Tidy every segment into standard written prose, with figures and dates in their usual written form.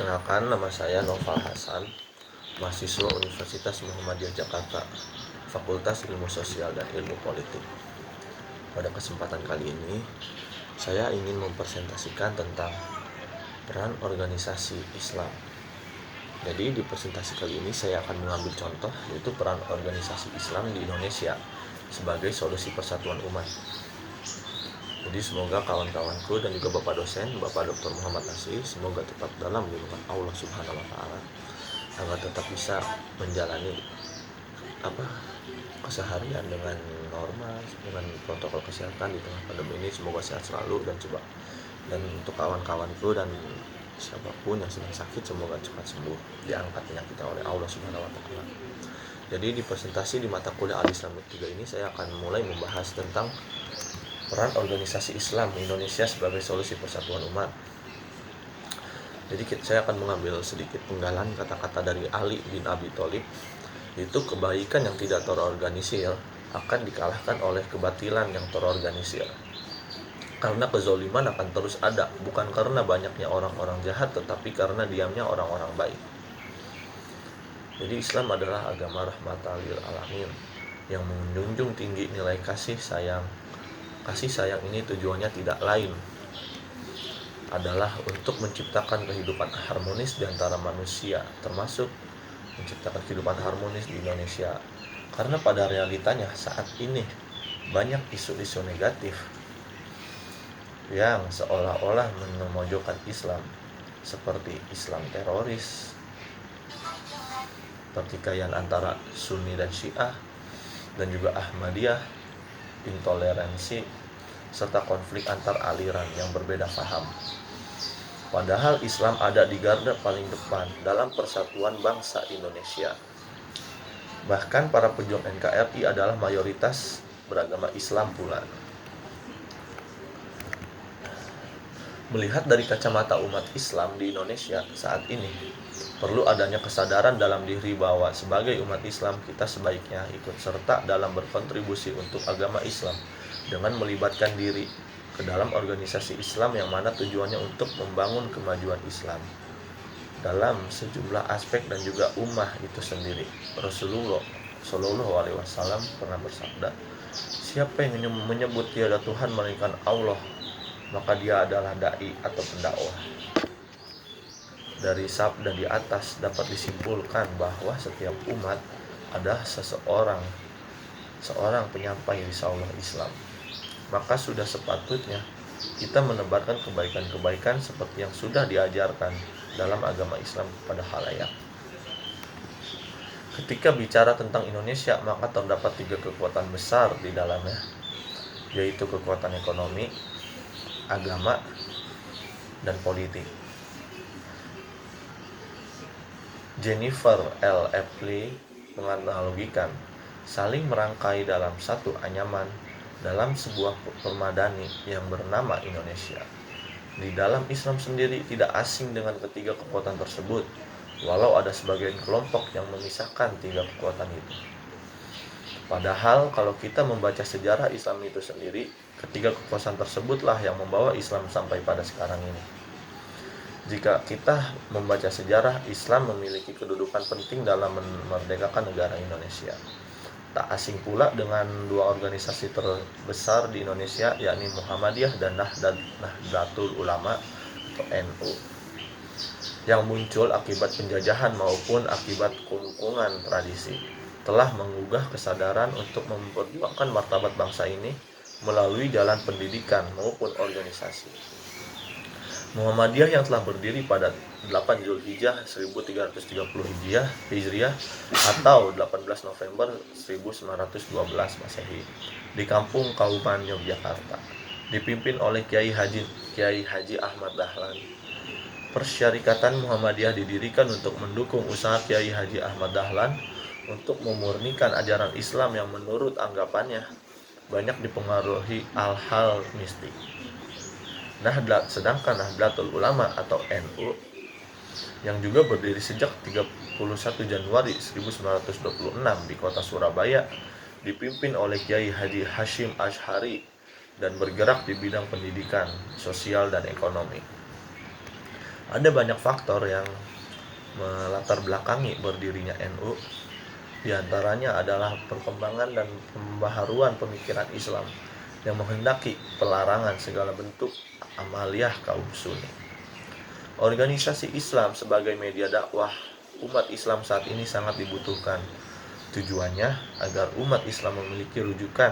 Perkenalkan, nama saya Noval Hasan, mahasiswa Universitas Muhammadiyah Jakarta, Fakultas Ilmu Sosial dan Ilmu Politik. Pada kesempatan kali ini, saya ingin mempresentasikan tentang peran organisasi Islam. Jadi di presentasi kali ini saya akan mengambil contoh, yaitu peran organisasi Islam di Indonesia sebagai solusi persatuan umat. Jadi semoga kawan-kawanku dan juga Bapak dosen, Bapak Dr. Muhammad Nasir, semoga tetap dalam lindungan Allah Subhanahu wa taala agar tetap bisa menjalani keseharian dengan normal, dengan protokol kesehatan di tengah pandemi ini. Semoga sehat selalu dan untuk kawan-kawanku dan siapapun yang sedang sakit, semoga cepat sembuh, diangkat penyakitnya oleh Allah Subhanahu wa taala. Jadi di presentasi di mata kuliah Al-Islam 3 ini saya akan mulai membahas tentang peran organisasi Islam Indonesia sebagai solusi persatuan umat. Jadi saya akan mengambil sedikit penggalan kata-kata dari Ali bin Abi Thalib, yaitu kebaikan yang tidak terorganisir akan dikalahkan oleh kebatilan yang terorganisir. Karena kezoliman akan terus ada, bukan karena banyaknya orang-orang jahat, tetapi karena diamnya orang-orang baik. Jadi Islam adalah agama rahmatan lil alamin yang menjunjung tinggi nilai kasih sayang. Kasih sayang ini tujuannya tidak lain adalah untuk menciptakan kehidupan harmonis di antara manusia, termasuk menciptakan kehidupan harmonis di Indonesia. Karena pada realitanya saat ini banyak isu-isu negatif yang seolah-olah memojokkan Islam, seperti Islam teroris, pertikaian antara Sunni dan Syiah, dan juga Ahmadiyah, intoleransi, serta konflik antar aliran yang berbeda paham. Padahal Islam ada di garda paling depan dalam persatuan bangsa Indonesia. Bahkan para pejuang NKRI adalah mayoritas beragama Islam pula. Melihat dari kacamata umat Islam di Indonesia saat ini, perlu adanya kesadaran dalam diri bahwa sebagai umat Islam kita sebaiknya ikut serta dalam berkontribusi untuk agama Islam dengan melibatkan diri ke dalam organisasi Islam yang mana tujuannya untuk membangun kemajuan Islam dalam sejumlah aspek dan juga ummah itu sendiri. Rasulullah Shallallahu Alaihi Wasallam pernah bersabda, siapa yang menyebut tiada Tuhan melainkan Allah, maka dia adalah dai atau pendakwah. Dari sabda di atas dapat disimpulkan bahwa setiap umat ada seorang penyampai risalah Islam. Maka sudah sepatutnya kita menebarkan kebaikan-kebaikan seperti yang sudah diajarkan dalam agama Islam kepada khalayak. Ketika bicara tentang Indonesia, maka terdapat 3 kekuatan besar di dalamnya, yaitu kekuatan ekonomi, agama, dan politik. Jennifer L. Epley menganalogikan saling merangkai dalam satu anyaman dalam sebuah permadani yang bernama Indonesia. Di dalam Islam sendiri tidak asing dengan ketiga kekuatan tersebut, walau ada sebagian kelompok yang memisahkan 3 kekuatan itu. Padahal kalau kita membaca sejarah Islam itu sendiri, ketiga kekuasaan tersebutlah yang membawa Islam sampai pada sekarang ini. Jika kita membaca sejarah, Islam memiliki kedudukan penting dalam memerdekakan negara Indonesia. Tak asing pula dengan 2 organisasi terbesar di Indonesia, yakni Muhammadiyah dan Nahdlatul Ulama atau NU, yang muncul akibat penjajahan maupun akibat kerukungan tradisi, telah menggugah kesadaran untuk memperjuangkan martabat bangsa ini melalui jalan pendidikan maupun organisasi. Muhammadiyah yang telah berdiri pada 8 Zulhijjah 1330 Hijriah atau 18 November 1912 Masehi di Kampung Kauman, Yogyakarta, dipimpin oleh Kiai Haji Ahmad Dahlan. Persyarikatan Muhammadiyah didirikan untuk mendukung usaha Kiai Haji Ahmad Dahlan untuk memurnikan ajaran Islam yang menurut anggapannya banyak dipengaruhi hal-hal mistik. Sedangkan Nahdlatul Ulama atau NU yang juga berdiri sejak 31 Januari 1926 di kota Surabaya, dipimpin oleh Kiai Haji Hashim Asy'ari dan bergerak di bidang pendidikan, sosial, dan ekonomi. Ada banyak faktor yang melatar belakangi berdirinya NU. Di antaranya adalah perkembangan dan pembaharuan pemikiran Islam yang menghendaki pelarangan segala bentuk amaliyah kaum Sunni. Organisasi Islam sebagai media dakwah umat Islam saat ini sangat dibutuhkan. Tujuannya agar umat Islam memiliki rujukan,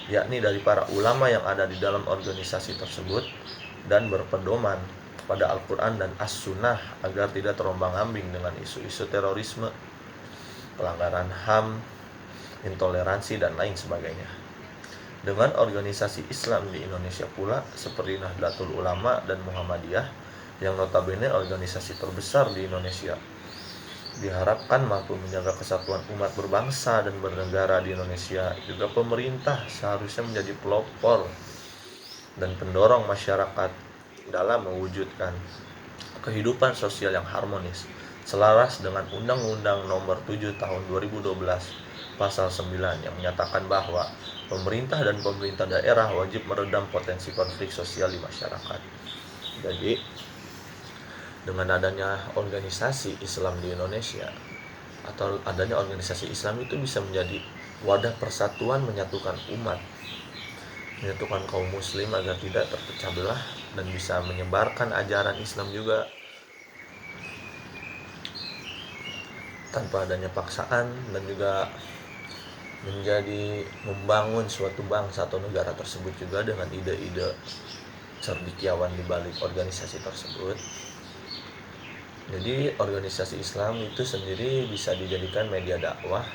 yakni dari para ulama yang ada di dalam organisasi tersebut, dan berpedoman kepada Al-Quran dan As-Sunnah agar tidak terombang-ambing dengan isu-isu terorisme, pelanggaran HAM, intoleransi, dan lain sebagainya. Dengan organisasi Islam di Indonesia pula seperti Nahdlatul Ulama dan Muhammadiyah yang notabene organisasi terbesar di Indonesia, diharapkan mampu menjaga kesatuan umat berbangsa dan bernegara di Indonesia. Juga pemerintah seharusnya menjadi pelopor dan pendorong masyarakat dalam mewujudkan kehidupan sosial yang harmonis selaras dengan Undang-Undang Nomor 7 Tahun 2012 Pasal 9 yang menyatakan bahwa pemerintah dan pemerintah daerah wajib meredam potensi konflik sosial di masyarakat. Jadi, dengan adanya organisasi Islam di Indonesia atau adanya organisasi Islam itu bisa menjadi wadah persatuan, menyatukan umat, menyatukan kaum muslim agar tidak terpecah belah, dan bisa menyebarkan ajaran Islam juga tanpa adanya paksaan, dan juga menjadi membangun suatu bangsa atau negara tersebut juga dengan ide-ide cendekiawan di balik organisasi tersebut. Jadi organisasi Islam itu sendiri bisa dijadikan media dakwah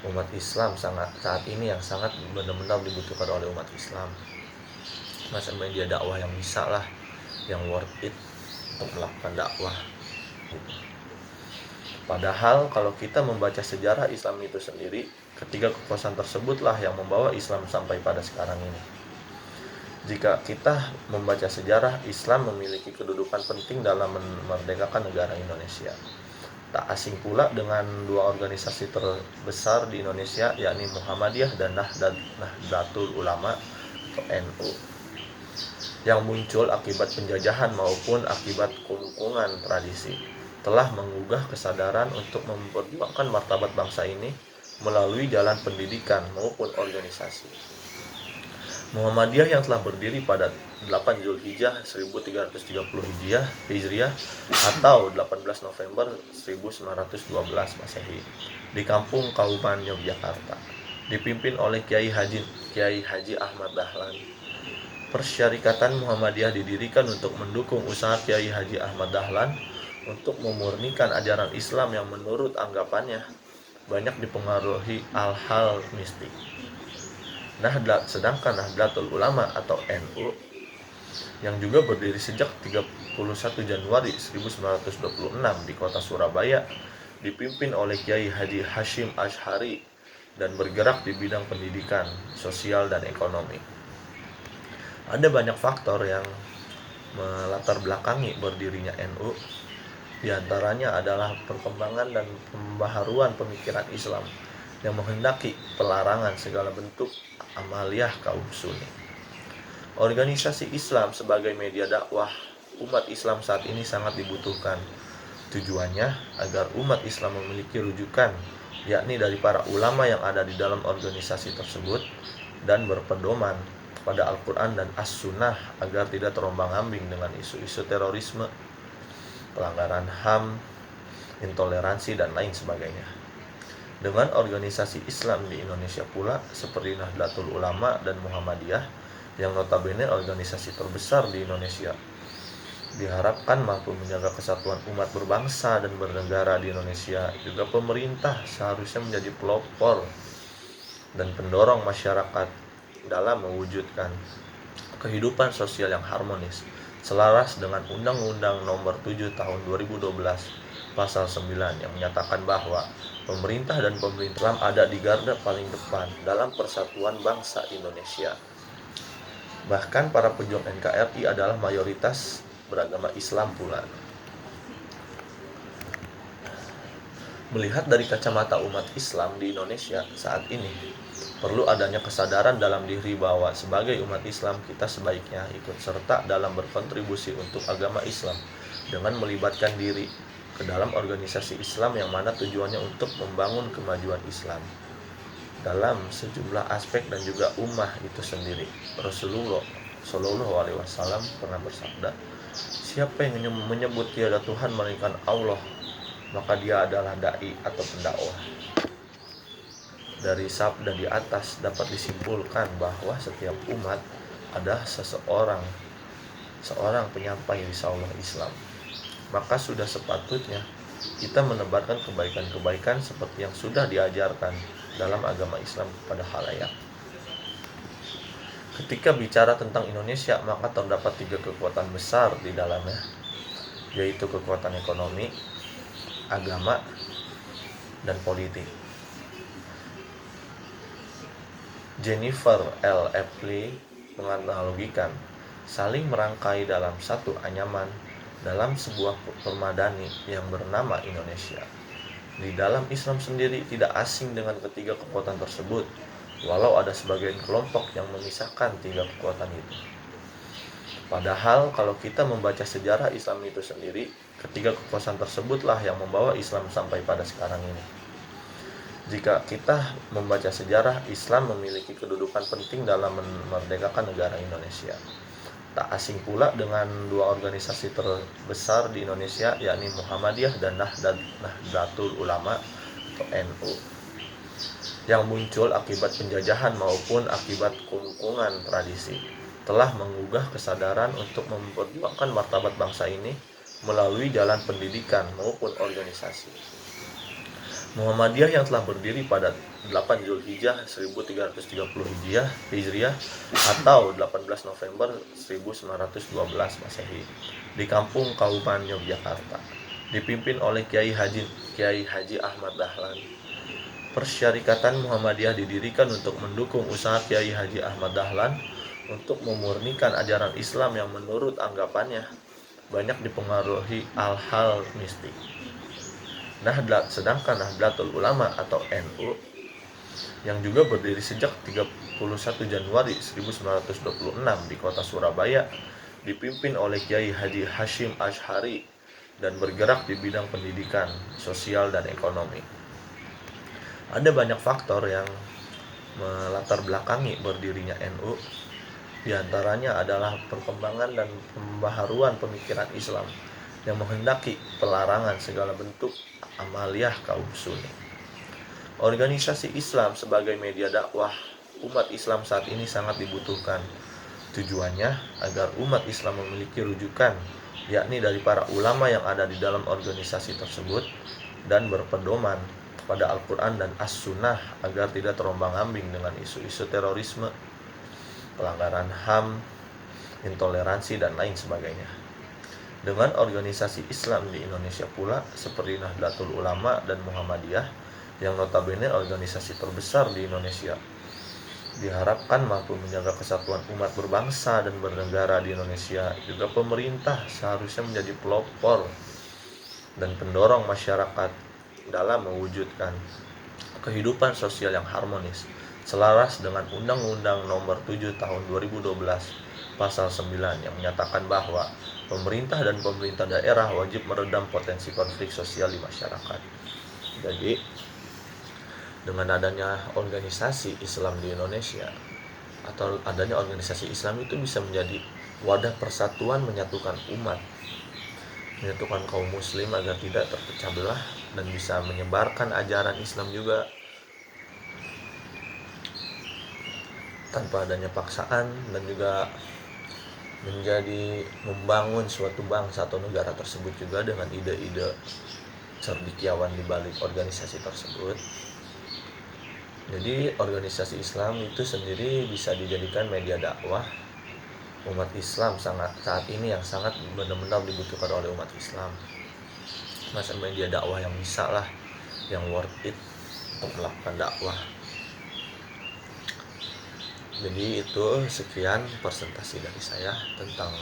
umat Islam saat ini yang sangat benar-benar dibutuhkan oleh umat Islam. Masa media dakwah yang bisa lah, yang worth it untuk melakukan dakwah gitu. Padahal kalau kita membaca sejarah Islam itu sendiri, ketiga kekuasaan tersebutlah yang membawa Islam sampai pada sekarang ini. Jika kita membaca sejarah, Islam memiliki kedudukan penting dalam memerdekakan negara Indonesia. Tak asing pula dengan dua organisasi terbesar di Indonesia, yakni Muhammadiyah dan Nahdlatul Ulama atau NU, yang muncul akibat penjajahan maupun akibat kungkungan tradisi, telah menggugah kesadaran untuk memperjuangkan martabat bangsa ini melalui jalan pendidikan maupun organisasi. Muhammadiyah yang telah berdiri pada 8 Zulhijjah 1330 Hijriah atau 18 November 1912 Masehi di Kampung Kauman, Yogyakarta, dipimpin oleh Kiai Haji Ahmad Dahlan. Persyarikatan Muhammadiyah didirikan untuk mendukung usaha Kiai Haji Ahmad Dahlan untuk memurnikan ajaran Islam yang menurut anggapannya banyak dipengaruhi hal-hal mistik. Sedangkan Nahdlatul Ulama atau NU yang juga berdiri sejak 31 Januari 1926 di kota Surabaya, dipimpin oleh Kiai Haji Hashim Asy'ari dan bergerak di bidang pendidikan, sosial, dan ekonomi. Ada banyak faktor yang melatar belakangi berdirinya NU. Di antaranya adalah perkembangan dan pembaharuan pemikiran Islam yang menghendaki pelarangan segala bentuk amaliyah kaum Sunni. Organisasi Islam sebagai media dakwah umat Islam saat ini sangat dibutuhkan. Tujuannya agar umat Islam memiliki rujukan, yakni dari para ulama yang ada di dalam organisasi tersebut, dan berpedoman kepada Al-Quran dan As-Sunnah agar tidak terombang-ambing dengan isu-isu terorisme, pelanggaran HAM, intoleransi, dan lain sebagainya. Dengan organisasi Islam di Indonesia pula seperti Nahdlatul Ulama dan Muhammadiyah yang notabene organisasi terbesar di Indonesia, diharapkan mampu menjaga kesatuan umat berbangsa dan bernegara di Indonesia. Juga pemerintah seharusnya menjadi pelopor dan pendorong masyarakat dalam mewujudkan kehidupan sosial yang harmonis selaras dengan Undang-Undang Nomor 7 Tahun 2012 Pasal 9 yang menyatakan bahwa pemerintah dan pemerintah ada di garda paling depan dalam persatuan bangsa Indonesia. Bahkan para pejuang NKRI adalah mayoritas beragama Islam pula. Melihat dari kacamata umat Islam di Indonesia saat ini, perlu adanya kesadaran dalam diri bahwa sebagai umat Islam kita sebaiknya ikut serta dalam berkontribusi untuk agama Islam dengan melibatkan diri ke dalam organisasi Islam yang mana tujuannya untuk membangun kemajuan Islam dalam sejumlah aspek dan juga ummah itu sendiri. Rasulullah Shallallahu Alaihi Wasallam pernah bersabda, siapa yang menyebut tiada Tuhan melainkan Allah, maka dia adalah dai atau pendakwah. Dari sabda di atas dapat disimpulkan bahwa setiap umat ada seorang penyampai risalah Islam. Maka sudah sepatutnya kita menebarkan kebaikan-kebaikan seperti yang sudah diajarkan dalam agama Islam kepada khalayak. Ketika bicara tentang Indonesia, maka terdapat 3 kekuatan besar di dalamnya, yaitu kekuatan ekonomi, agama, dan politik. Jennifer L. Epley menganalogikan saling merangkai dalam satu anyaman dalam sebuah permadani yang bernama Indonesia. Di dalam Islam sendiri tidak asing dengan ketiga kekuatan tersebut, walau ada sebagian kelompok yang memisahkan 3 kekuatan itu. Padahal kalau kita membaca sejarah Islam itu sendiri, ketiga kekuatan tersebutlah yang membawa Islam sampai pada sekarang ini. Jika kita membaca sejarah, Islam memiliki kedudukan penting dalam memerdekakan negara Indonesia. Tak asing pula dengan 2 organisasi terbesar di Indonesia, yakni Muhammadiyah dan Nahdlatul Ulama atau NU, yang muncul akibat penjajahan maupun akibat kungkungan tradisi, telah menggugah kesadaran untuk memperjuangkan martabat bangsa ini melalui jalan pendidikan maupun organisasi. Muhammadiyah yang telah berdiri pada 8 Zulhijjah 1330 Hijriah atau 18 November 1912 Masehi di Kampung Kauman, Yogyakarta, dipimpin oleh Kiai Haji Ahmad Dahlan. Persyarikatan Muhammadiyah didirikan untuk mendukung usaha Kiai Haji Ahmad Dahlan untuk memurnikan ajaran Islam yang menurut anggapannya banyak dipengaruhi hal-hal mistik. Sedangkan Nahdlatul Ulama atau NU yang juga berdiri sejak 31 Januari 1926 di kota Surabaya, dipimpin oleh Kiai Haji Hashim Asy'ari dan bergerak di bidang pendidikan, sosial, dan ekonomi. Ada banyak faktor yang melatar belakangi berdirinya NU. Di antaranya adalah perkembangan dan pembaharuan pemikiran Islam yang menghendaki pelarangan segala bentuk amaliyah kaum Sunni. Organisasi Islam sebagai media dakwah umat Islam saat ini sangat dibutuhkan. Tujuannya agar umat Islam memiliki rujukan, yakni dari para ulama yang ada di dalam organisasi tersebut, dan berpedoman pada Al-Quran dan As-Sunnah agar tidak terombang-ambing dengan isu-isu terorisme, pelanggaran HAM, intoleransi, dan lain sebagainya. Dengan organisasi Islam di Indonesia pula seperti Nahdlatul Ulama dan Muhammadiyah yang notabene organisasi terbesar di Indonesia, diharapkan mampu menjaga kesatuan umat berbangsa dan bernegara di Indonesia. Juga pemerintah seharusnya menjadi pelopor dan pendorong masyarakat dalam mewujudkan kehidupan sosial yang harmonis selaras dengan Undang-Undang Nomor 7 Tahun 2012 Pasal 9 yang menyatakan bahwa pemerintah dan pemerintah daerah wajib meredam potensi konflik sosial di masyarakat. Jadi, dengan adanya organisasi Islam di Indonesia atau adanya organisasi Islam itu bisa menjadi wadah persatuan, menyatukan umat, menyatukan kaum muslim agar tidak terpecah belah dan bisa menyebarkan ajaran Islam juga tanpa adanya paksaan, dan juga menjadi membangun suatu bangsa atau negara tersebut juga dengan ide-ide cendekiawan di balik organisasi tersebut. Jadi organisasi Islam itu sendiri bisa dijadikan media dakwah umat Islam saat ini yang sangat benar-benar dibutuhkan oleh umat Islam. Masa media dakwah yang bisa lah, yang worth it untuk melakukan dakwah. Jadi itu sekian presentasi dari saya tentang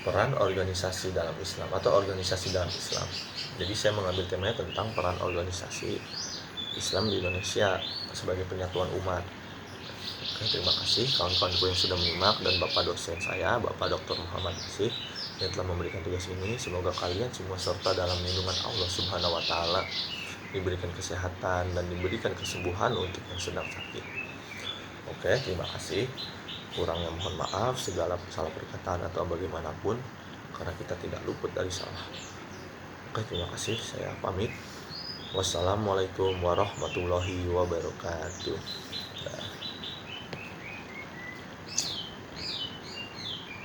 peran organisasi dalam Islam atau organisasi dalam Islam. Jadi saya mengambil temanya tentang peran organisasi Islam di Indonesia sebagai penyatuan umat. Oke, terima kasih kawan-kawanku yang sudah menyimak dan Bapak dosen saya, Bapak Dr. Muhammad Asif yang telah memberikan tugas ini. Semoga kalian semua serta dalam lindungan Allah Subhanahu wa taala, diberikan kesehatan dan diberikan kesembuhan untuk yang sedang sakit. Oke, terima kasih. Kurangnya mohon maaf segala salah perkataan atau bagaimanapun, karena kita tidak luput dari salah. Oke, terima kasih. Saya pamit. Wassalamualaikum warahmatullahi wabarakatuh.